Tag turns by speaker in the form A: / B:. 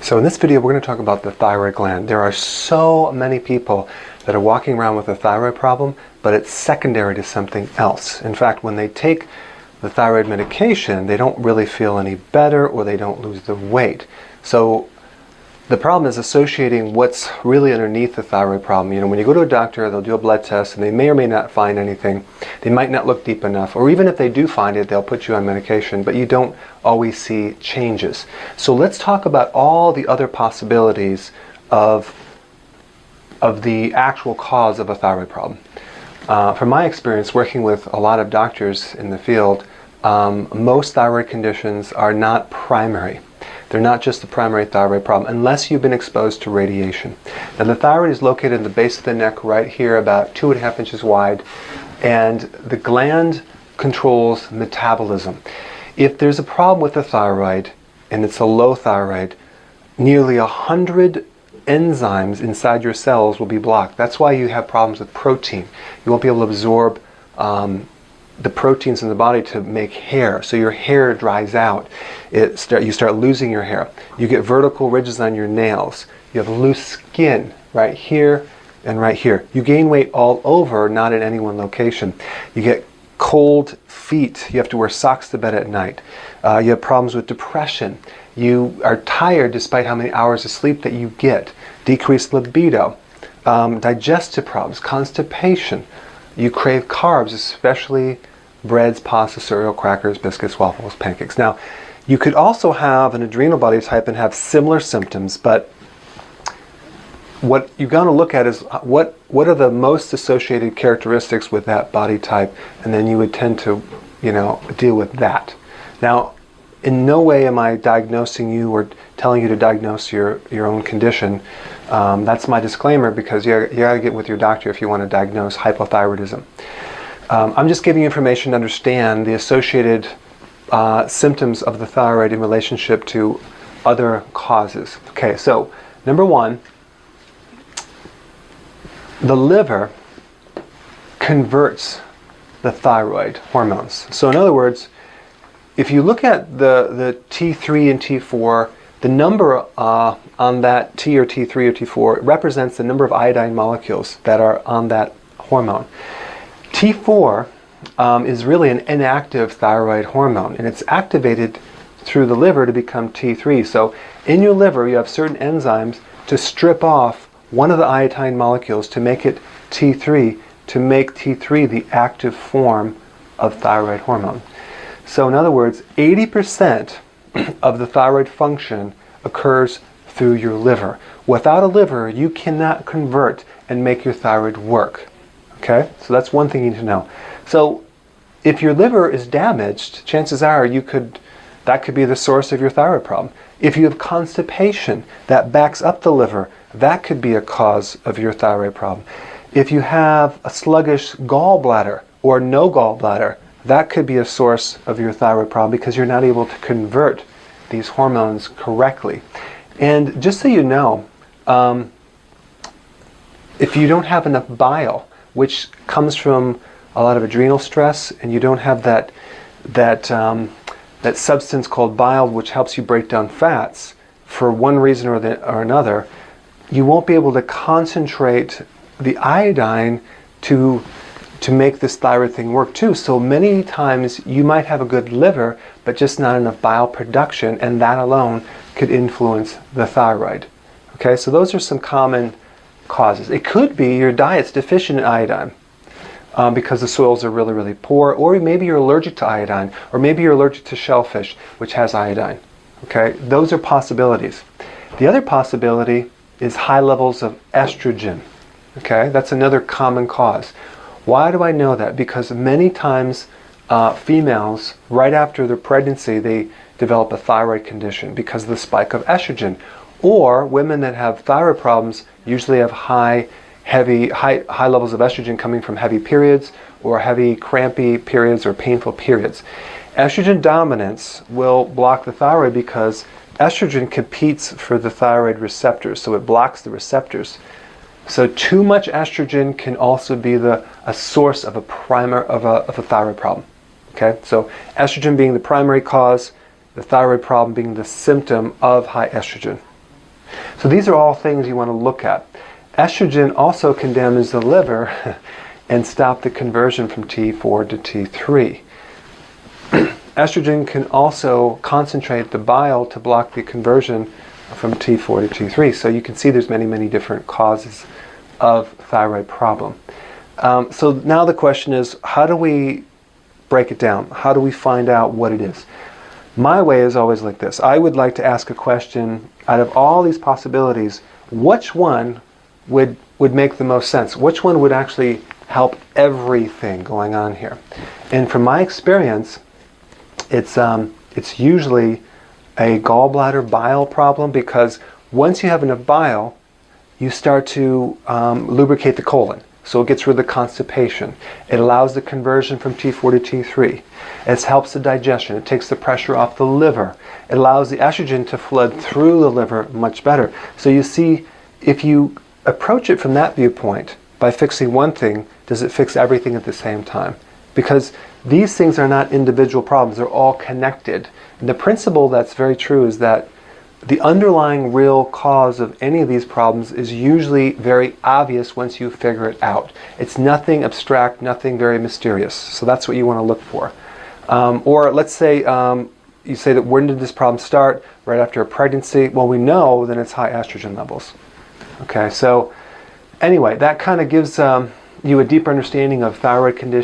A: So in this video, we're going to talk about the thyroid gland. There are so many people that are walking around with a thyroid problem, but it's secondary to something else. In fact, when they take the thyroid medication, they don't really feel any better or they don't lose the weight. So the problem is associating what's really underneath the thyroid problem. You know, when you go to a doctor, they'll do a blood test and they may or may not find anything. They might not look deep enough, or even if they do find it, they'll put you on medication, but you don't always see changes. So let's talk about all the other possibilities of the actual cause of a thyroid problem. From my experience working with a lot of doctors in the field, most thyroid conditions are not primary. They're not just the primary thyroid problem unless you've been exposed to radiation. Now the thyroid is located in the base of the neck right here, about 2.5 inches wide, and the gland controls metabolism. If there's a problem with the thyroid and it's a low thyroid, nearly 100 enzymes inside your cells will be blocked. That's why you have problems with protein. You won't be able to absorb the proteins in the body to make hair, so your hair dries out. You start losing your hair. You get vertical ridges on your nails. You have loose skin right here and right here. You gain weight all over, not in any one location. You get cold feet. You have to wear socks to bed at night. You have problems with depression. You are tired despite how many hours of sleep that you get. Decreased libido. Digestive problems, constipation. You crave carbs, especially breads, pasta, cereal, crackers, biscuits, waffles, pancakes. Now, you could also have an adrenal body type and have similar symptoms, but what you've got to look at is what are the most associated characteristics with that body type, and then you would tend to, deal with that. Now, in no way am I diagnosing you or telling you to diagnose your own condition. That's my disclaimer, because you got to get with your doctor if you want to diagnose hypothyroidism. I'm just giving you information to understand the associated symptoms of the thyroid in relationship to other causes. Okay, so number one, the liver converts the thyroid hormones. So in other words, if you look at the T3 and T4, the number on that T or T3 or T4 represents the number of iodine molecules that are on that hormone. T4 is really an inactive thyroid hormone, and it's activated through the liver to become T3. So in your liver, you have certain enzymes to strip off one of the iodine molecules to make it T3, to make T3 the active form of thyroid hormone. So in other words, 80% of the thyroid function occurs through your liver. Without a liver, you cannot convert and make your thyroid work. Okay? So that's one thing you need to know. So if your liver is damaged, chances are that could be the source of your thyroid problem. If you have constipation that backs up the liver, that could be a cause of your thyroid problem. If you have a sluggish gallbladder or no gallbladder, that could be a source of your thyroid problem, because you're not able to convert these hormones correctly. And just so you know, if you don't have enough bile, which comes from a lot of adrenal stress, and you don't have that substance called bile, which helps you break down fats, for one reason or another, you won't be able to concentrate the iodine to make this thyroid thing work too. So many times you might have a good liver, but just not enough bile production, and that alone could influence the thyroid. Okay, so those are some common causes. It could be your diet's deficient in iodine, because the soils are really, really poor, or maybe you're allergic to iodine, or maybe you're allergic to shellfish, which has iodine. Okay, those are possibilities. The other possibility is high levels of estrogen. Okay, that's another common cause. Why do I know that? Because many times females, right after their pregnancy, they develop a thyroid condition because of the spike of estrogen. Or women that have thyroid problems usually have high levels of estrogen coming from heavy periods, or heavy crampy periods, or painful periods. Estrogen dominance will block the thyroid because estrogen competes for the thyroid receptors, so it blocks the receptors. So too much estrogen can also be a source of a thyroid problem. Okay, so estrogen being the primary cause, the thyroid problem being the symptom of high estrogen. So these are all things you want to look at. Estrogen also can damage the liver and stop the conversion from T4 to T3. Estrogen can also concentrate the bile to block the conversion from T4 to T3. So you can see there's many, many different causes of thyroid problem. So now the question is, how do we break it down? How do we find out what it is? My way is always like this. I would like to ask a question, out of all these possibilities, which one would make the most sense? Which one would actually help everything going on here? And from my experience, it's usually a gallbladder bile problem, because once you have enough bile, you start to lubricate the colon. So it gets rid of the constipation. It allows the conversion from T4 to T3. It helps the digestion. It takes the pressure off the liver. It allows the estrogen to flood through the liver much better. So you see, if you approach it from that viewpoint, by fixing one thing, does it fix everything at the same time? Because these things are not individual problems. They're all connected. And the principle that's very true is that the underlying real cause of any of these problems is usually very obvious once you figure it out. It's nothing abstract, nothing very mysterious. So that's what you want to look for. Or let's say you say that when did this problem start? Right after a pregnancy. Well, we know then it's high estrogen levels. Okay, so anyway, that kind of gives you a deeper understanding of thyroid condition.